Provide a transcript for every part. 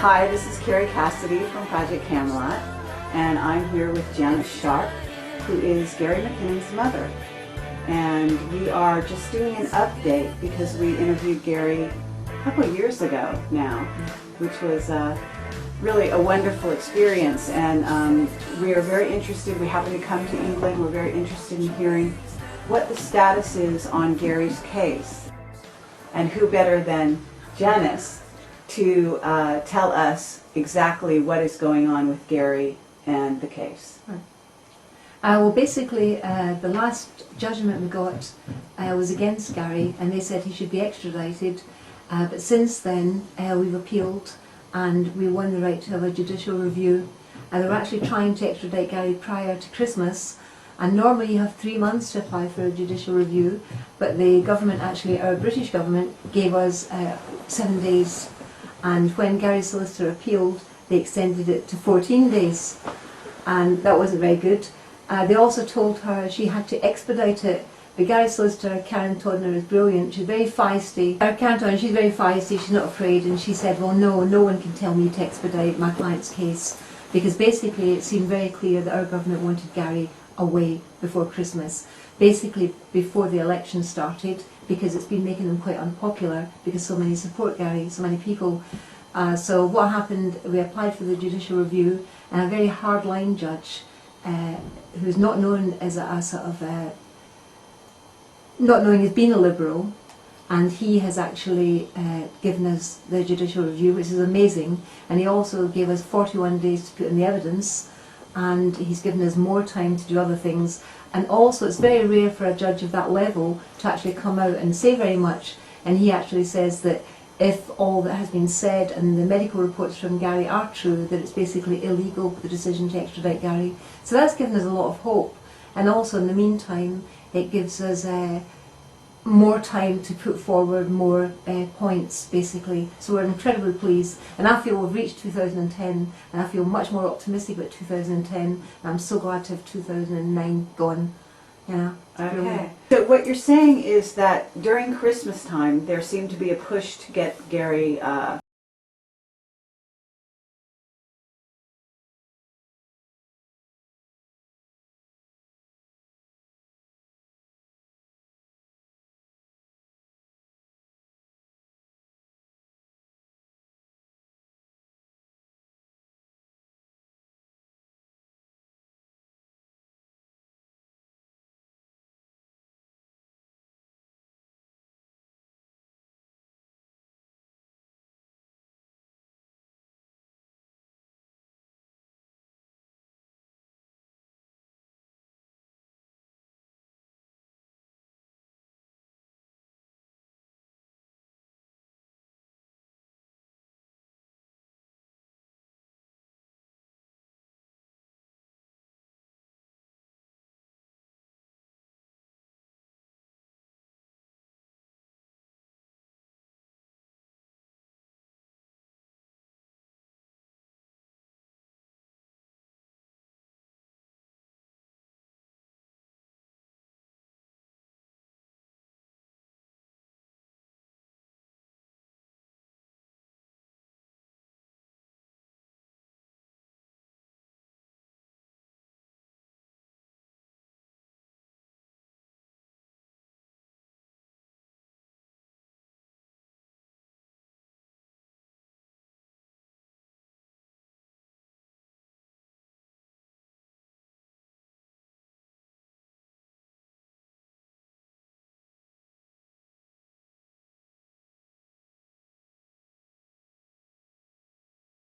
Hi, this is Carrie Cassidy from Project Camelot, and I'm here with Janice Sharp, who is Gary McKinnon's mother. And we are just doing an update because we interviewed Gary a couple of years ago now, which was really a wonderful experience. And we are very interested, we happen to come to England, we're very interested in hearing what the status is on Gary's case. And who better than Janice to tell us exactly what is going on with Gary and the case. Well, basically, the last judgment we got was against Gary, and they said he should be extradited. But since then, we've appealed, and we won the right to have a judicial review. They were actually trying to extradite Gary prior to Christmas, and normally you have 3 months to apply for a judicial review, but the government, actually our British government, gave us 7 days. And when Gary's solicitor appealed, they extended it to 14 days, and that wasn't very good. They also told her she had to expedite it, but Gary's solicitor, Karen Todner, is brilliant. She's very feisty. Karen Todner, she's very feisty, she's not afraid, and she said, well, no one can tell me to expedite my client's case, because basically it seemed very clear that our government wanted Gary away before Christmas, basically before the election started, because it's been making them quite unpopular because so many support Gary, so many people. So what happened, we applied for the judicial review, and a very hard-line judge, who's not known as a sort of, not knowing as being a liberal, and he has actually given us the judicial review, which is amazing, and he also gave us 41 days to put in the evidence, and he's given us more time to do other things. And also it's very rare for a judge of that level to actually come out and say very much, and he actually says that if all that has been said and the medical reports from Gary are true, that it's basically illegal, the decision to extradite Gary. So that's given us a lot of hope, and also in the meantime it gives us more time to put forward more points, basically. So we're incredibly pleased, and I feel we've reached 2010, and I feel much more optimistic about 2010, and I'm so glad to have 2009 gone. Yeah. Okay. Brilliant. So what you're saying is that during Christmas time there seemed to be a push to get Gary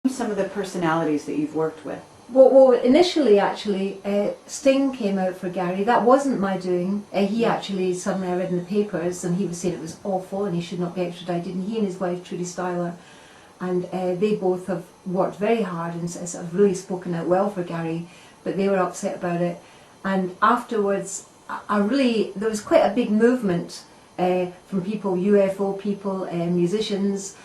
some of the personalities that you've worked with? Well, initially actually, Sting came out for Gary. That wasn't my doing. He actually, suddenly I read in the papers, and he was saying it was awful and he should not be extradited, and he and his wife Trudy Styler, and they both have worked very hard and sort of really spoken out well for Gary, but they were upset about it. And afterwards, there was quite a big movement from people, UFO people, musicians,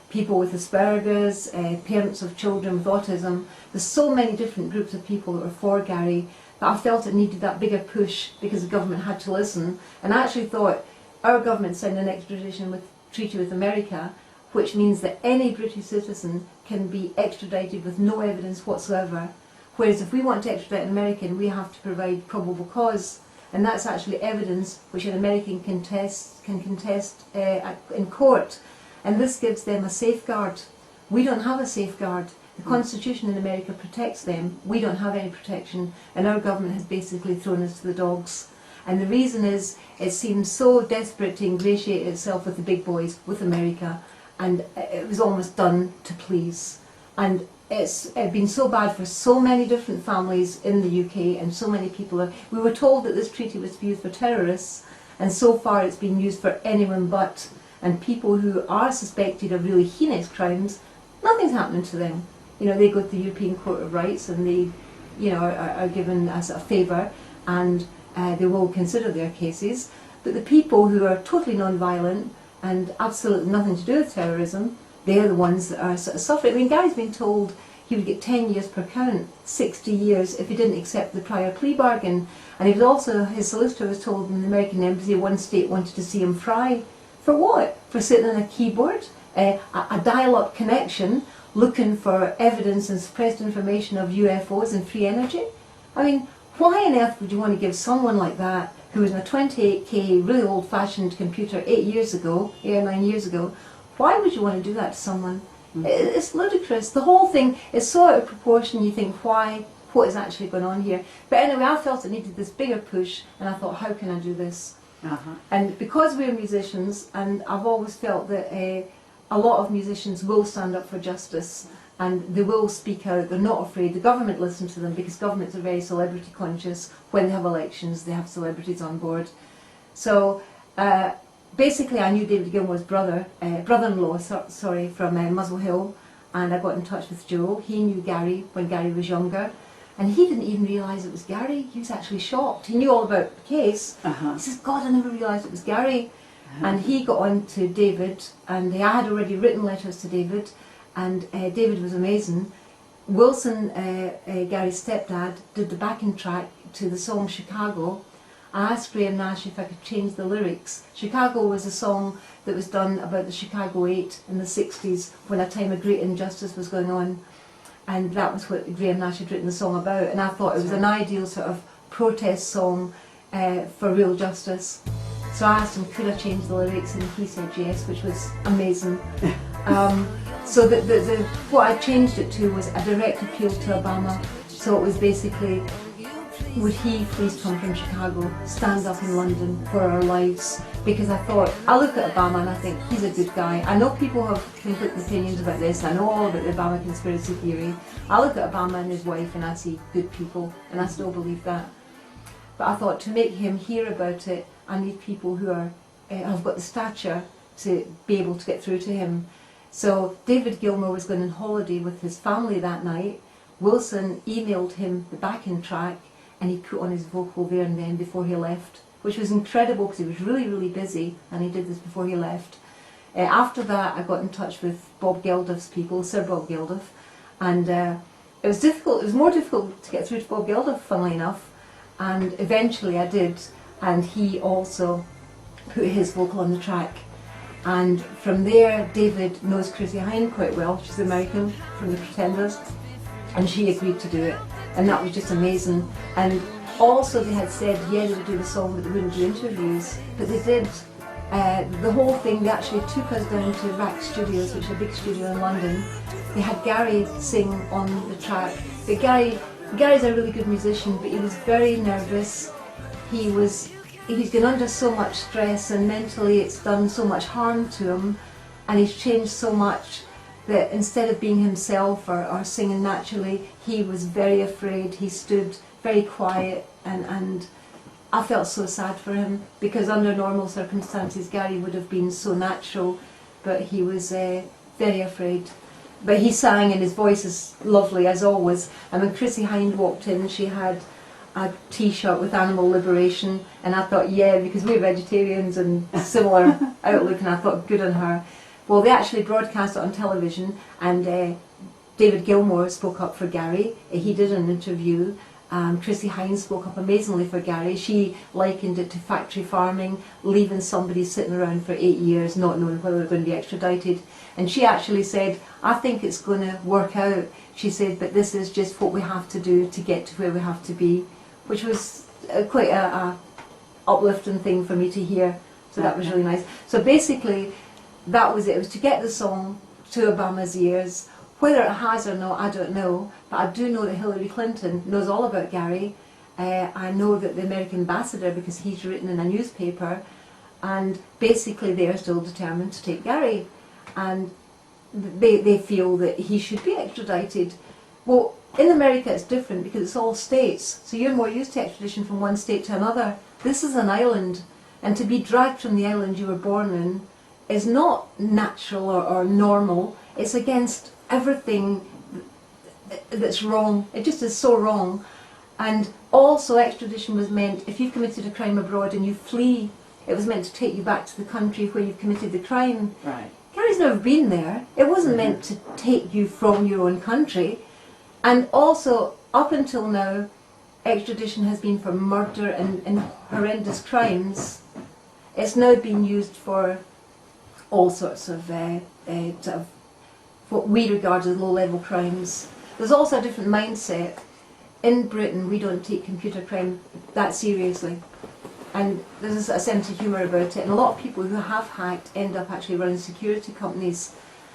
people with Asperger's, parents of children with autism. There's so many different groups of people that were for Gary, that I felt it needed that bigger push because the government had to listen. And I actually thought our government signed an extradition treaty with America, which means that any British citizen can be extradited with no evidence whatsoever. Whereas if we want to extradite an American, we have to provide probable cause. And that's actually evidence which an American can contest in court. And this gives them a safeguard. We don't have a safeguard. The Constitution in America protects them. We don't have any protection. And our government has basically thrown us to the dogs. And the reason is, it seems so desperate to ingratiate itself with the big boys, with America, and it was almost done to please. And it's been so bad for so many different families in the UK, and so many people we were told that this treaty was to be used for terrorists, and so far it's been used for anyone but. And people who are suspected of really heinous crimes, nothing's happening to them. You know, they go to the European Court of Rights, and they, you know, are given as a favour, and they will consider their cases. But the people who are totally non-violent and absolutely nothing to do with terrorism, they're the ones that are sort of suffering. I mean, Gary's been told he would get 10 years per count, 60 years if he didn't accept the prior plea bargain. And he was also, his solicitor was told in the American embassy one state wanted to see him fry. For what? For sitting on a keyboard, a dial-up connection, looking for evidence and suppressed information of UFOs and free energy? I mean, why on earth would you want to give someone like that, who was in a 28K really old-fashioned computer 8 or 9 years ago, why would you want to do that to someone? It's ludicrous. The whole thing is so out of proportion, you think, why? What is actually going on here? But anyway, I felt it needed this bigger push, and I thought, how can I do this? And because we're musicians, and I've always felt that a lot of musicians will stand up for justice, and they will speak out. They're not afraid. The government listens to them, because governments are very celebrity conscious. When they have elections, they have celebrities on board. So basically, I knew David Gilmour's brother-in-law, from Muswell Hill, and I got in touch with Joe. He knew Gary when Gary was younger, and he didn't even realise it was Gary. He was actually shocked. He knew all about the case. He says, "God, I never realised it was Gary." And he got on to David, and I had already written letters to David, and David was amazing. Wilson, Gary's stepdad, did the backing track to the song Chicago. I asked Graham Nash if I could change the lyrics. Chicago was a song that was done about the Chicago 8 in the 60s, when a time of great injustice was going on. And that was what Graham Nash had written the song about. And I thought it was an ideal sort of protest song for real justice. So I asked him, could I change the lyrics, and he said yes, which was amazing. So what I changed it to was a direct appeal to Obama. So it was basically, would he please come from Chicago, stand up in London for our lives? Because I thought, I look at Obama and I think he's a good guy. I know people have conflicting opinions about this. I know all about the Obama conspiracy theory. I look at Obama and his wife and I see good people, and I still believe that. But I thought, to make him hear about it, I need people who have got the stature to be able to get through to him. So David Gilmour was going on holiday with his family that night. Wilson emailed him the backing track, and he put on his vocal there and then before he left, which was incredible because he was really, really busy, and he did this before he left. After that, I got in touch with Bob Geldof's people, Sir Bob Geldof, and it was difficult. It was more difficult to get through to Bob Geldof, funnily enough, and eventually I did, and he also put his vocal on the track. And from there, David knows Chrissie Hynde quite well. She's American from the Pretenders, and she agreed to do it, and that was just amazing. And also they had said, yeah, they would do the song, but they wouldn't do interviews, but they did. The whole thing, they actually took us down to Rack Studios, which is a big studio in London. They had Gary sing on the track. But Gary's a really good musician, but he was very nervous. He's been under so much stress, and mentally it's done so much harm to him, and he's changed so much that instead of being himself or singing naturally, he was very afraid. He stood very quiet, and I felt so sad for him, because under normal circumstances Gary would have been so natural, but he was very afraid. But he sang, and his voice is lovely as always. And when Chrissie Hynde walked in, she had a t-shirt with animal liberation, and I thought, yeah, because we're vegetarians and similar outlook, and I thought, good on her. Well, they actually broadcast it on television, and David Gilmour spoke up for Gary. He did an interview, Chrissy Hines spoke up amazingly for Gary. She likened it to factory farming, leaving somebody sitting around for 8 years not knowing whether they're going to be extradited. And she actually said, I think it's going to work out. She said, but this is just what we have to do to get to where we have to be, which was quite a uplifting thing for me to hear. So that was really nice. So basically, that was it. It was to get the song to Obama's ears. Whether it has or not, I don't know. But I do know that Hillary Clinton knows all about Gary. I know that the American ambassador, because he's written in a newspaper, and basically they are still determined to take Gary. And they feel that he should be extradited. Well, in America it's different because it's all states. So you're more used to extradition from one state to another. This is an island. And to be dragged from the island you were born in is not natural or normal. It's against everything that's wrong. It just is so wrong. And also extradition was meant, if you've committed a crime abroad and you flee, it was meant to take you back to the country where you've committed the crime. Right. Gary's never been there. It wasn't meant to take you from your own country. And also, up until now, extradition has been for murder and horrendous crimes. It's now been used for all sorts of sort of what we regard as low-level crimes. There's also a different mindset. In Britain, we don't take computer crime that seriously. And there's a sense of humour about it. And a lot of people who have hacked end up actually running security companies.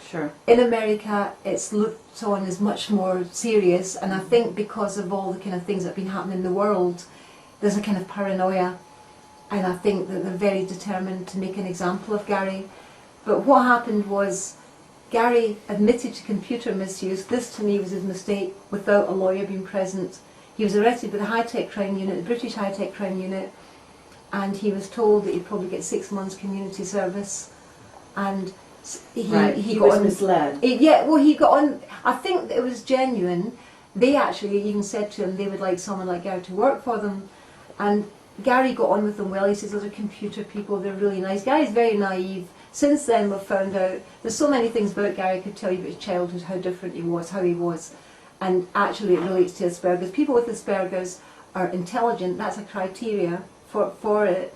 Sure. In America, it's looked on as much more serious. And I think because of all the kind of things that have been happening in the world, there's a kind of paranoia. And I think that they're very determined to make an example of Gary. But what happened was Gary admitted to computer misuse. This to me was his mistake without a lawyer being present. He was arrested by the high-tech crime unit, the British high-tech crime unit, and he was told that he'd probably get 6 months community service. And he got was on, misled. he got on. I think that it was genuine. They actually even said to him they would like someone like Gary to work for them. And Gary got on with them well. He says, those are computer people, they're really nice. Gary's very naive. Since then we've found out, there's so many things about Gary I could tell you about his childhood, how different he was, how he was. And actually it relates to Asperger's. People with Asperger's are intelligent, that's a criteria for it.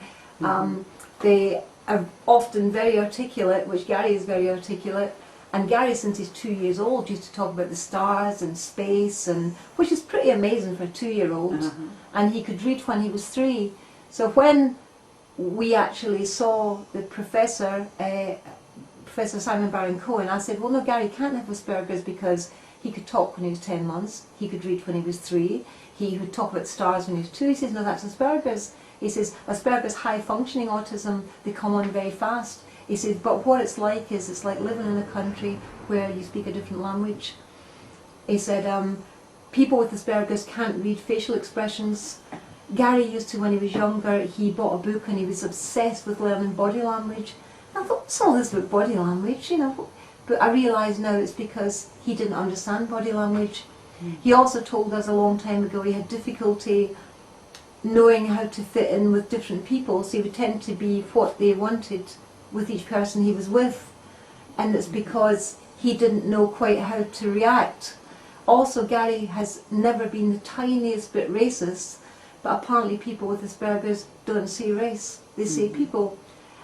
They are often very articulate, which Gary is very articulate. And Gary, since he's 2 years old, used to talk about the stars and space, and which is pretty amazing for a 2-year-old. And he could read when he was 3. So when we actually saw the professor, Professor Simon Baron-Cohen, I said, well no, Gary can't have Asperger's because he could talk when he was 10 months, he could read when he was 3, he would talk about stars when he was 2. He says, no, that's Asperger's. He says, Asperger's high-functioning autism, they come on very fast. He says, but what it's like is, it's like living in a country where you speak a different language. He said, people with Asperger's can't read facial expressions. Gary used to, when he was younger, he bought a book and he was obsessed with learning body language. I thought, what's all this about body language, you know? But I realise now it's because he didn't understand body language. He also told us a long time ago he had difficulty knowing how to fit in with different people, so he would tend to be what they wanted with each person he was with. And it's because he didn't know quite how to react. Also, Gary has never been the tiniest bit racist, but apparently people with Asperger's don't see race, they see people.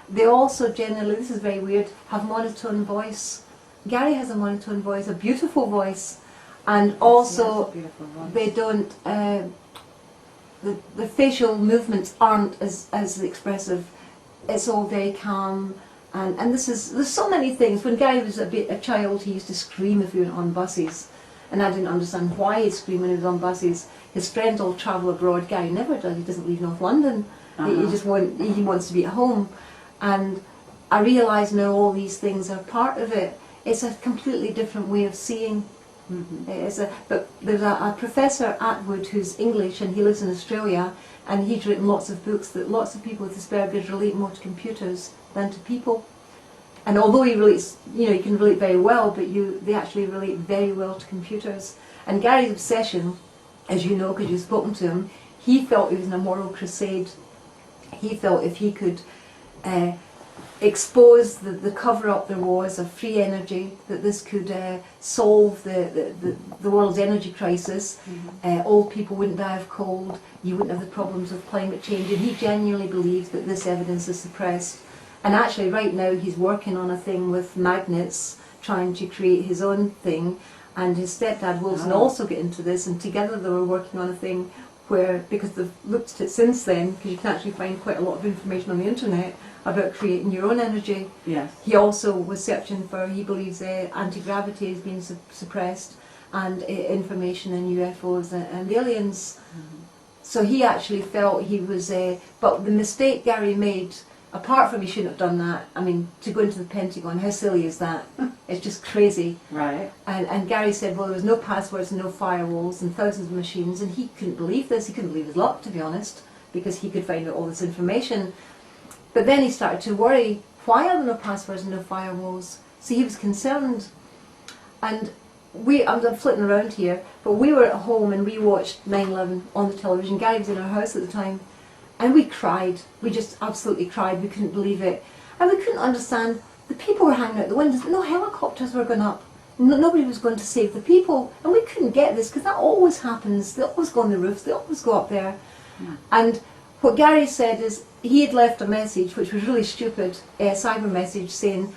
They also generally, this is very weird, have monotone voice. Gary has a monotone voice, a beautiful voice, and also they don't, the facial movements aren't as expressive. It's all very calm, and there's so many things. When Gary was a child, he used to scream if he went on buses. And I didn't understand why he'd scream when he was on buses. His friends all travel abroad. Gary never does. He doesn't leave North London. He wants to be at home. And I realise now all these things are part of it. It's a completely different way of seeing. But there's a professor Atwood who's English and he lives in Australia, and he's written lots of books that lots of people with Asperger's relate more to computers than to people. And although he relates, you know, you can relate very well, but they actually relate very well to computers. And Gary's obsession, as you know, because you've spoken to him, he felt he was in a moral crusade. He felt if he could expose the cover-up there was of free energy, that this could solve the world's energy crisis. Old people wouldn't die of cold, you wouldn't have the problems with climate change, and he genuinely believes that this evidence is suppressed. And actually right now he's working on a thing with magnets, trying to create his own thing, and his stepdad Wilson also get into this, and together they were working on a thing where, because they've looked at it since then, because you can actually find quite a lot of information on the internet about creating your own energy. Yes. He also was searching for, he believes anti-gravity is being suppressed, and information in UFOs and aliens. So he actually felt he was, but the mistake Gary made, apart from he shouldn't have done that, I mean, to go into the Pentagon, how silly is that? It's just crazy. Right. And Gary said, well, there was no passwords and no firewalls and thousands of machines, and he couldn't believe this. He couldn't believe his luck, to be honest, because he could find out all this information. But then he started to worry, why are there no passwords and no firewalls? So he was concerned. And I'm flitting around here, but we were at home and we watched 9/11 on the television. Gary was in our house at the time, and we cried. We just absolutely cried. We couldn't believe it. And we couldn't understand. The people were hanging out the windows. No helicopters were going up. Nobody was going to save the people. And we couldn't get this, because that always happens. They always go on the roofs. They always go up there. And what Gary said is he had left a message, which was really stupid, a cyber message saying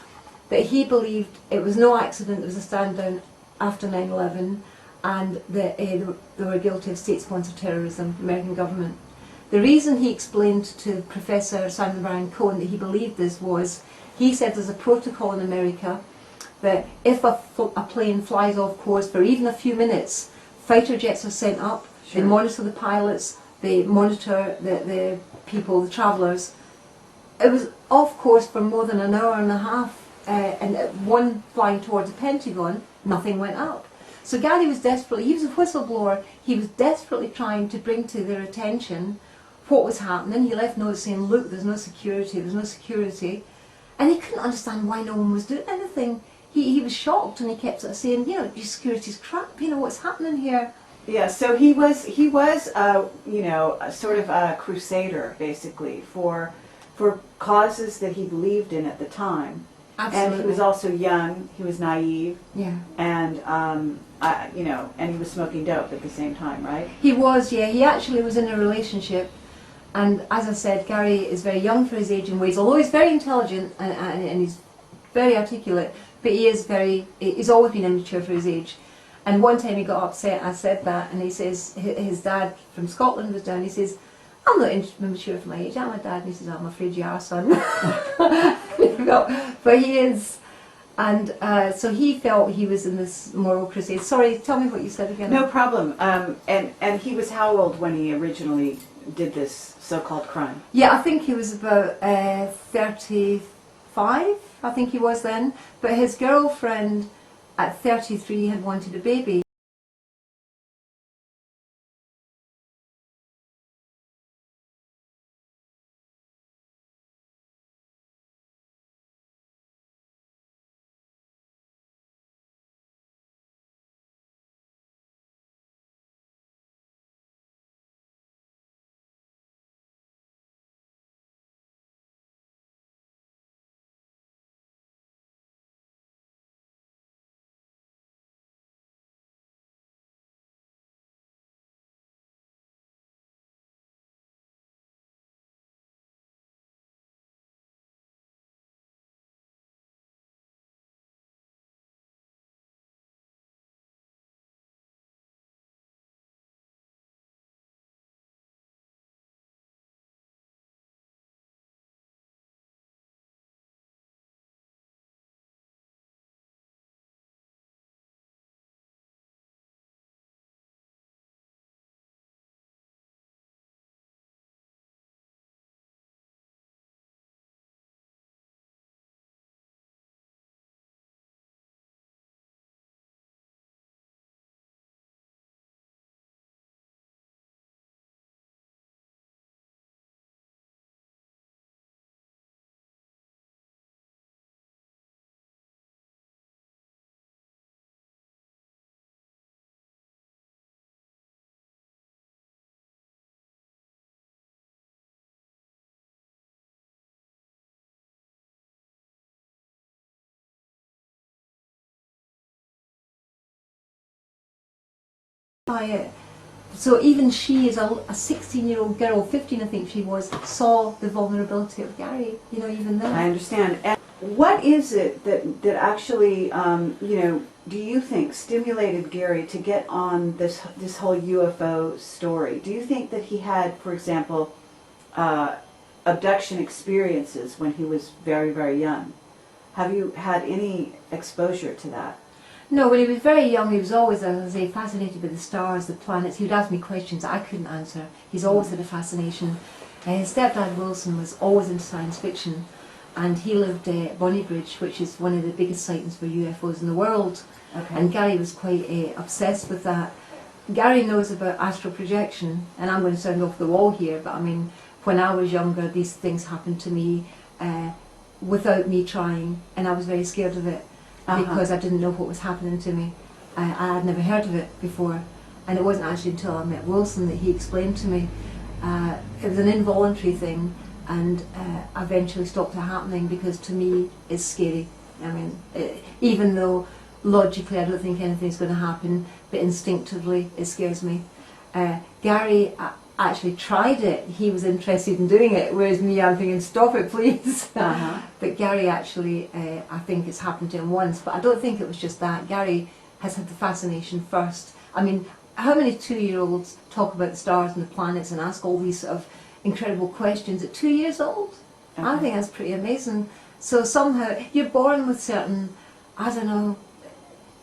that he believed it was no accident, it was a stand down after 9/11, and that they were guilty of state-sponsored terrorism, the American government. The reason he explained to Professor Simon Baron-Cohen that he believed this was, he said there's a protocol in America that if a plane flies off course for even a few minutes, fighter jets are sent up, they monitor the pilots, they monitor the people, the travellers. It was off course for more than an hour and a half, and one flying towards the Pentagon, nothing went up. So Gary was desperately, he was a whistleblower, he was desperately trying to bring to their attention what was happening. He left notes saying, look, there's no security, there's no security. And he couldn't understand why no one was doing anything. He was shocked, and he kept sort of saying, you know, your security's crap, you know, what's happening here? Yeah, so he was you know, a sort of a crusader, basically, for causes that he believed in at the time. Absolutely. And he was also young, he was naive, Yeah. and you know, and he was smoking dope at the same time, right? He was, yeah. He actually was in a relationship, and as I said, Gary is very young for his age and ways, although he's very intelligent and he's very articulate, but he's always been immature for his age. And one time he got upset, I said that, and he says, his dad from Scotland was down, he says, I'm not immature for my age, I'm a dad, and he says, I'm afraid you are, son. But he is. And so he felt he was in this moral crusade. Sorry, tell me what you said again. No problem. And he was how old when he originally did this so-called crime? Yeah, I think he was about 35, I think he was then. But his girlfriend at 33 had wanted a baby. by it. So even she, as a 16-year-old girl, 15 I think she was, saw the vulnerability of Gary, you know, even then. I understand. And what is it that actually, do you think stimulated Gary to get on this whole UFO story? Do you think that he had, for example, abduction experiences when he was very, very young? Have you had any exposure to that? No, when he was very young, he was always, as I say, fascinated by the stars, the planets. He would ask me questions I couldn't answer. He's always had a fascination. His stepdad Wilson was always into science fiction, and he lived at Bonnybridge, which is one of the biggest sightings for UFOs in the world. Okay. And Gary was quite obsessed with that. Gary knows about astral projection, and I'm going to sound off the wall here, but I mean, when I was younger, these things happened to me without me trying, and I was very scared of it. Because I didn't know what was happening to me. I had never heard of it before, and it wasn't actually until I met Wilson that he explained to me. It was an involuntary thing, and I eventually stopped it happening because to me it's scary. I mean, even though logically I don't think anything's going to happen, but instinctively it scares me. Gary actually tried it. He was interested in doing it, whereas me, I'm thinking, stop it, please. But Gary actually, I think it's happened to him once, but I don't think it was just that. Gary has had the fascination first. I mean, how many 2-year-olds talk about the stars and the planets and ask all these sort of incredible questions at 2 years old? I think that's pretty amazing. So somehow, you're born with certain, I don't know,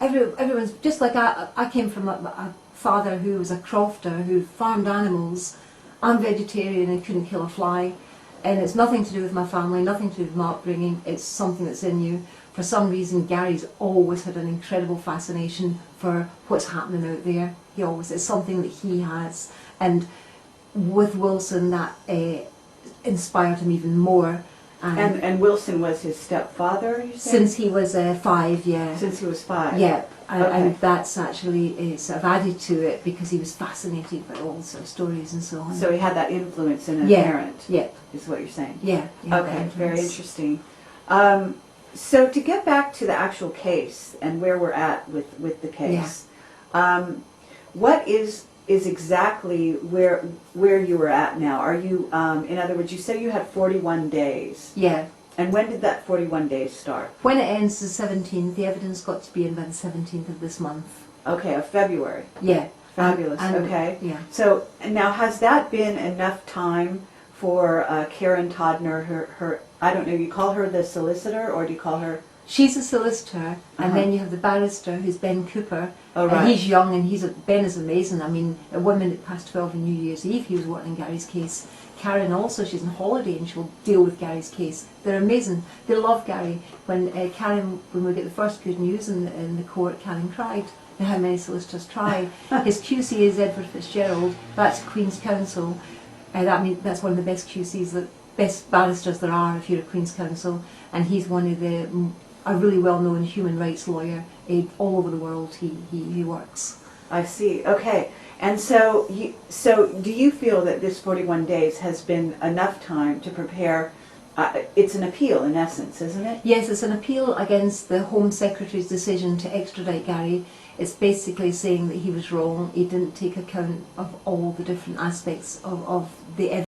everyone's, just like I came from a father who was a crofter who farmed animals. I'm vegetarian and couldn't kill a fly, and it's nothing to do with my family, nothing to do with my upbringing. It's something that's in you. For some reason, Gary's always had an incredible fascination for what's happening out there. It's something that he has, and with Wilson that inspired him even more. And Wilson was his stepfather, you said? Since he was 5, yeah. Since he was 5? Yeah, and that's actually sort of added to it because he was fascinated by all sorts of stories and so on. So he had that influence in a parent, is what you're saying? Yeah. Okay, very interesting. So to get back to the actual case and where we're at with the case, what is exactly where you were at now? Are you, in other words, you said you had 41 days. Yeah. And when did that 41 days start? When it ends the 17th, the evidence got to be in by the 17th of this month. Okay, of February. Yeah. Fabulous, okay. Yeah. So now has that been enough time for Karen Todner, her, I don't know, you call her the solicitor or do you call her? She's a solicitor, and then you have the barrister, who's Ben Cooper. Oh, right. And he's young, and Ben is amazing. I mean, at 1 minute past 12 on New Year's Eve, he was working Gary's case. Karen also, she's on holiday, and she'll deal with Gary's case. They're amazing. They love Gary. When we get the first good news in the court, Karen cried. And how many solicitors try. His QC is Edward Fitzgerald. That's Queen's Counsel. That's one of the best QCs, best barristers there are if you're a Queen's Counsel. And he's one of a really well-known human rights lawyer. All over the world he works. I see. Okay. And so do you feel that this 41 days has been enough time to prepare? It's an appeal in essence, isn't it? Yes, it's an appeal against the Home Secretary's decision to extradite Gary. It's basically saying that he was wrong. He didn't take account of all the different aspects of the evidence.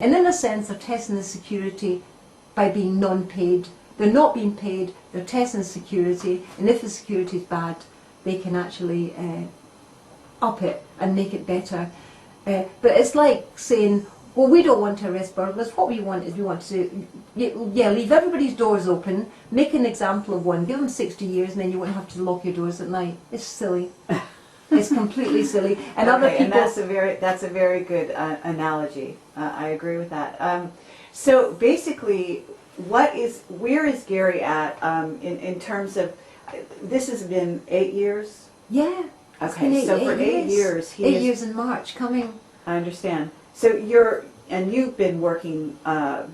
And in a sense, they're testing the security by being non-paid. They're not being paid, they're testing the security, and if the security is bad, they can actually up it and make it better. But it's like saying, well, we don't want to arrest burglars. What we want is we want to, leave everybody's doors open, make an example of one, give them 60 years, and then you won't have to lock your doors at night. It's silly. It's completely silly. And other people. And that's a very good analogy. I agree with that. So basically, where is Gary at in terms of? This has been 8 years. Yeah. Okay. So for 8 years, he 8 years in March coming. I understand. So you've been working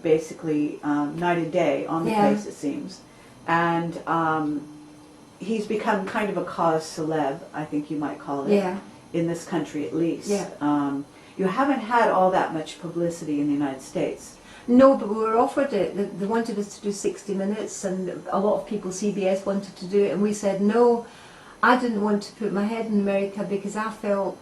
basically night and day on the case, it seems, and he's become kind of a cause celeb, I think you might call it, in this country at least. Yeah. You haven't had all that much publicity in the United States. No, but we were offered it. They wanted us to do 60 Minutes, and a lot of people, CBS, wanted to do it, and we said no. I didn't want to put my head in America because I felt,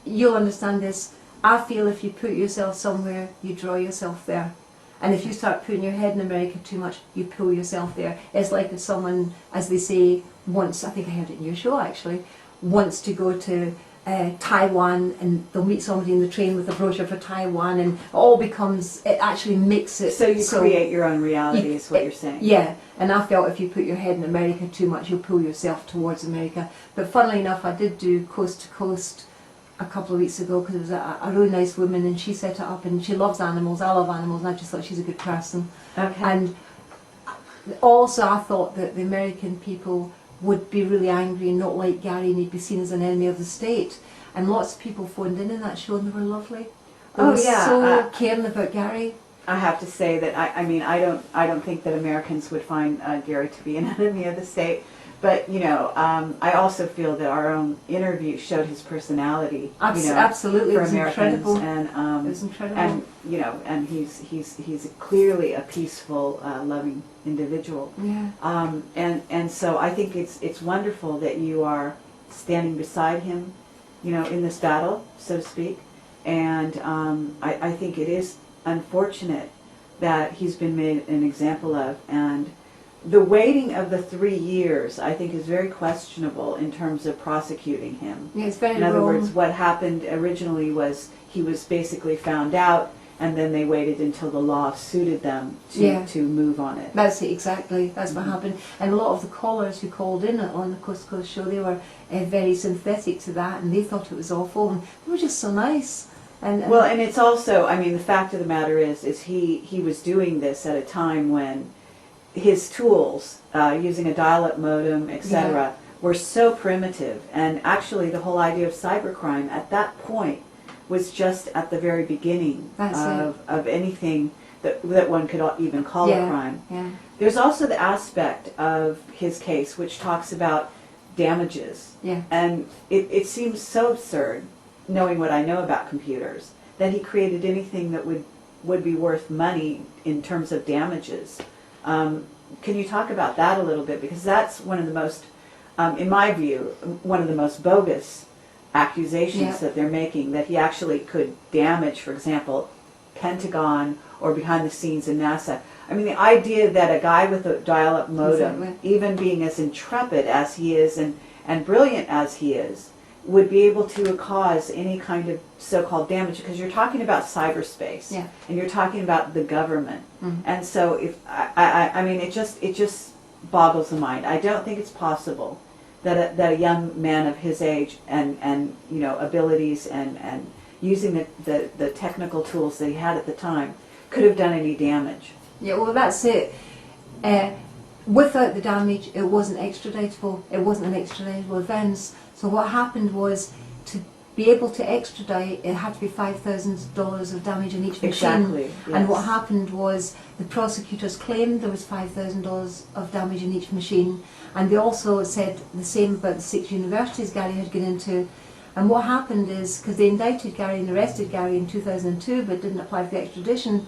you'll understand this, I feel if you put yourself somewhere, you draw yourself there. And if you start putting your head in America too much, you pull yourself there. It's like if someone, as they say, wants, I think I heard it in your show actually, wants to go to Taiwan, and they'll meet somebody in the train with a brochure for Taiwan, and it actually makes it. So you create your own reality is what you're saying. Yeah, and I felt if you put your head in America too much, you'll pull yourself towards America. But funnily enough, I did do Coast to Coast a couple of weeks ago because it was a really nice woman, and she set it up, and she loves animals. I love animals, and I just thought she's a good person. Okay. And also I thought that the American people would be really angry and not like Gary, and he'd be seen as an enemy of the state. And lots of people phoned in that show, and they were lovely. They were so caring about Gary. I have to say that I don't think that Americans would find Gary to be an enemy of the state. But I also feel that our own interview showed his personality. Absolutely, for it was Americans, incredible. And it was incredible. And he's clearly a peaceful, loving individual. Yeah. And so I think it's wonderful that you are standing beside him, in this battle, so to speak. And I think it is unfortunate that he's been made an example of, and the waiting of the 3 years, I think, is very questionable in terms of prosecuting him. Yeah, it's very In other wrong. words, what happened originally was he was basically found out, and then they waited until the law suited them to move on it. That's it, exactly. That's what happened. And a lot of the callers who called in on the Coast to Coast show, they were very sympathetic to that, and they thought it was awful, and they were just so nice. And it's also, the fact of the matter is he was doing this at a time when his tools, using a dial-up modem, etc., were so primitive, and actually the whole idea of cybercrime at that point was just at the very beginning of anything that one could even call a crime. Yeah. There's also the aspect of his case which talks about damages, and it seems so absurd, knowing what I know about computers, that he created anything that would be worth money in terms of damages. Can you talk about that a little bit? Because that's one of the most, in my view, one of the most bogus accusations that they're making, that he actually could damage, for example, Pentagon or behind the scenes in NASA. The idea that a guy with a dial-up modem, even being as intrepid as he is and brilliant as he is, would be able to cause any kind of so-called damage, because you're talking about cyberspace, and you're talking about the government, and so if it just boggles the mind. I don't think it's possible that a young man of his age and abilities and using the technical tools that he had at the time could have done any damage. Yeah, well, that's it. Without the damage, it wasn't extraditable. It wasn't an extraditable offence. So what happened was, to be able to extradite, it had to be $5,000 of damage in each machine. Exactly. Yes. And what happened was, the prosecutors claimed there was $5,000 of damage in each machine, and they also said the same about the 6 universities Gary had gone into. And what happened is, because they indicted Gary and arrested Gary in 2002, but didn't apply for the extradition,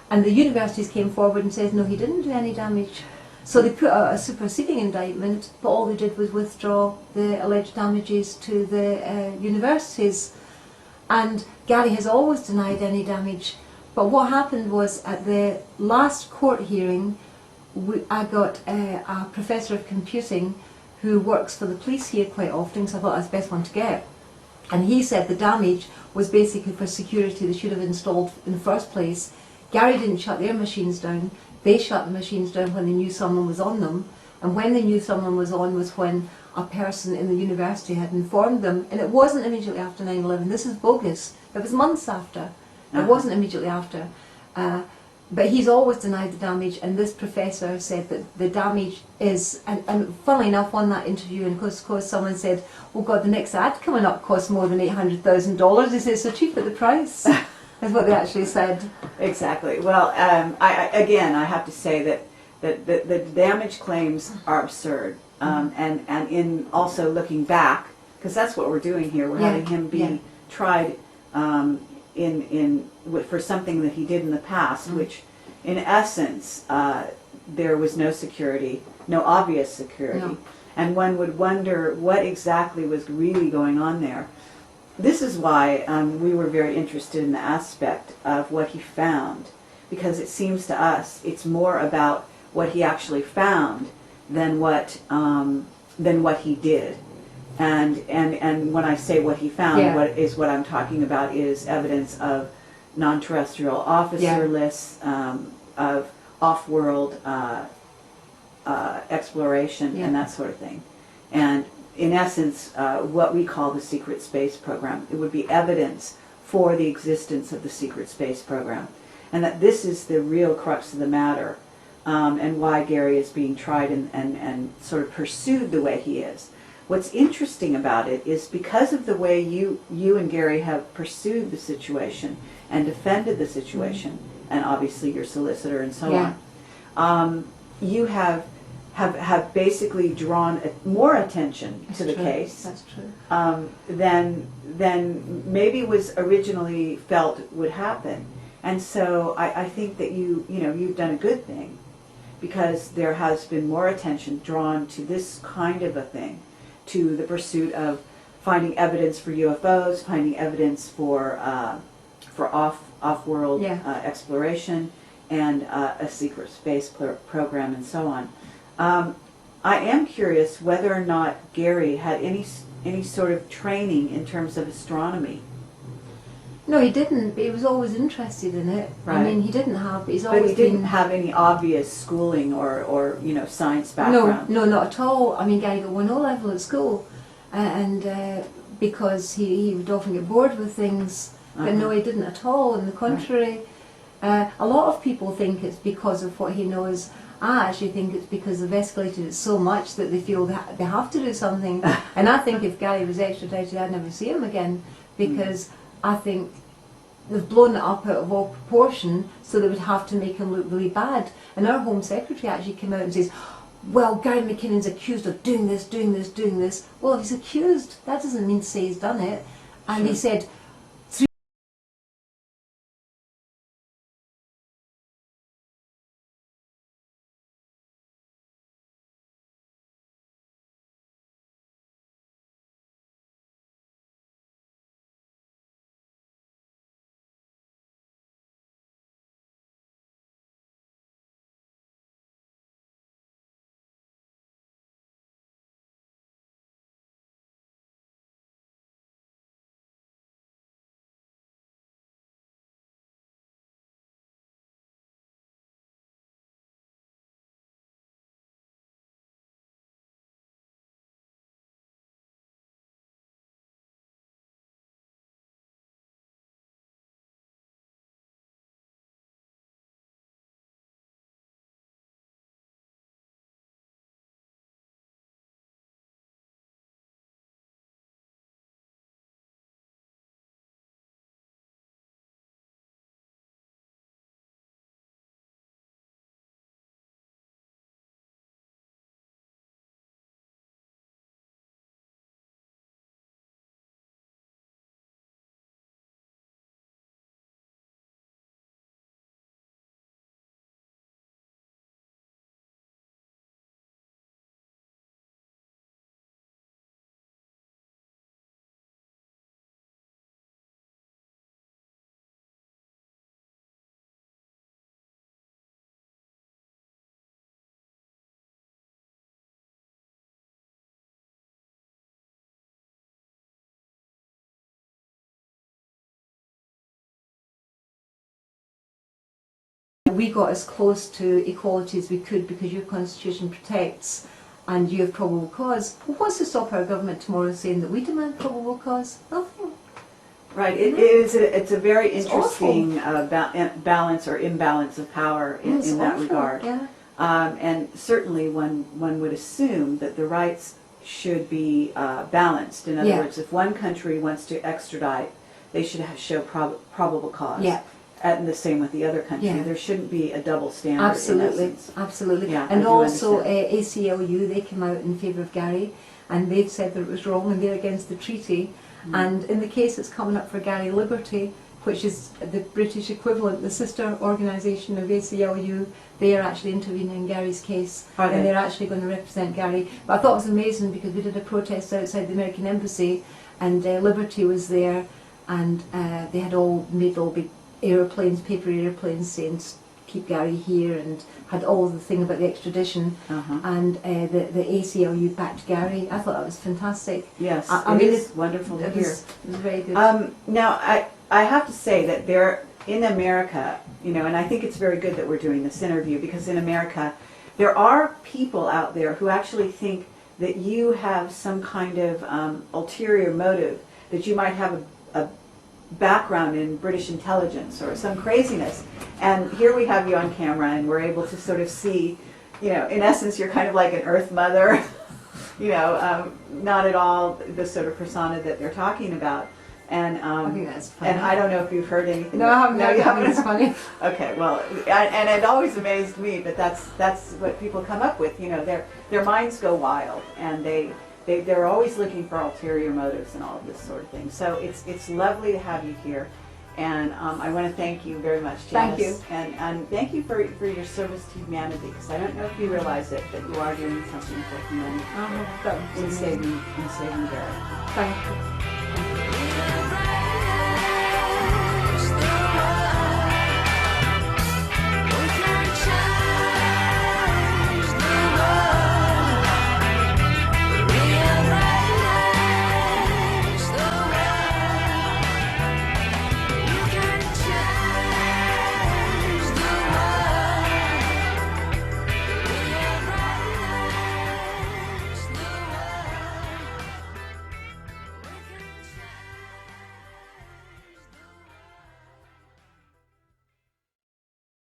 and the universities came forward and said, no, he didn't do any damage. So they put out a superseding indictment, but all they did was withdraw the alleged damages to the universities. And Gary has always denied any damage, But what happened was at the last court hearing, I got a professor of computing who works for the police here quite often, so I thought that's the best one to get. And he said the damage was basically for security they should have installed in the first place. Gary didn't shut their machines down. They shut the machines down when they knew someone was on them. And when they knew someone was on was when a person in the university had informed them. And it wasn't immediately after 9/11. This is bogus. It was months after. It wasn't immediately after. But he's always denied the damage, and this professor said that the damage is, and funnily enough on that interview, and of course someone said, oh God, the next ad coming up costs more than $800,000. He says, so cheap at the price, is what they actually said. Exactly. Well, I have to say that the damage claims are absurd, and in also looking back, because that's what we're doing here, we're having him be tried for something that he did in the past, which in essence there was no security, no obvious security, and one would wonder what exactly was really going on there. This is why we were very interested in the aspect of what he found, because it seems to us it's more about what he actually found than what he did. And when I say what he found, what I'm talking about is evidence of non-terrestrial officer lists, of off-world exploration and that sort of thing. And in essence, what we call the secret space program, it would be evidence for the existence of the secret space program. And that this is the real crux of the matter, and why Gary is being tried and sort of pursued the way he is. What's interesting about it is because of the way you and Gary have pursued the situation and defended the situation, and obviously your solicitor and so on, you have basically drawn more attention to the case. That's true. Than maybe was originally felt would happen. And so I think that you've done a good thing, because there has been more attention drawn to this kind of a thing, to the pursuit of finding evidence for UFOs, finding evidence for off-world exploration, and a secret space program, and so on. I am curious whether or not Gary had any sort of training in terms of astronomy. No, he didn't, but he was always interested in it. Right. I mean, he didn't have, but he's But always he didn't have any obvious schooling or science background. No, not at all. I mean, Gary got 1 O-level at school, and because he would often get bored with things, but no, he didn't at all. On the contrary, a lot of people think it's because of what he knows. I actually think it's because they've escalated it so much that they feel they have to do something. And I think if Gary was extradited, I'd never see him again, because I think they've blown it up out of all proportion, so they would have to make him look really bad. And our Home Secretary actually came out and says, well, Gary McKinnon's accused of doing this, doing this, doing this. Well, if he's accused, that doesn't mean to say he's done it. And he said, we got as close to equality as we could because your constitution protects and you have probable cause. Well, what's to stop our government tomorrow saying that we demand probable cause? Nothing. Right. It's a very interesting balance or imbalance of power in that awful. regard. Yeah. And certainly one would assume that the rights should be balanced. In other Yeah. words, if one country wants to extradite, they should show probable cause. Yeah. And the same with the other country. Yeah. There shouldn't be a double standard. Absolutely, In essence. absolutely. Yeah, And I do also understand. ACLU, they came out in favour of Gary, and they've said that it was wrong and they're against the treaty. And in the case that's coming up for Gary Liberty, which is the British equivalent, the sister organisation of ACLU, they are actually intervening in Gary's case, Are they? and they're actually going to represent Gary. But I thought it was amazing because we did a protest outside the American Embassy, and Liberty was there, and they had all made all big aeroplanes, paper aeroplanes, saying keep Gary here, and had all the thing about the extradition, and the ACLU backed Gary. I thought that was fantastic. Yes, I it mean, is wonderful to It hear. was very good. Now, I have to say that there, in America, you know, and I think it's very good that we're doing this interview, because in America, there are people out there who actually think that you have some kind of ulterior motive, that you might have a background in British intelligence or some craziness. And here we have you on camera, and we're able to sort of see, you know, in essence, you're kind of like an Earth Mother, you know, not at all the sort of persona that they're talking about. And I think that's funny. and I don't know if you've heard anything. No, I haven't. No, you I think haven't. it's funny. Okay, well, and it always amazed me, but that's what people come up with. You know, their minds go wild, and they're always looking for ulterior motives and all of this sort of thing. So it's lovely to have you here, and I want to thank you very much, Janice. Thank you. And thank you for your service to humanity, because I don't know if you realize it, but you are doing something for humanity That was in saving Gary. Thank you.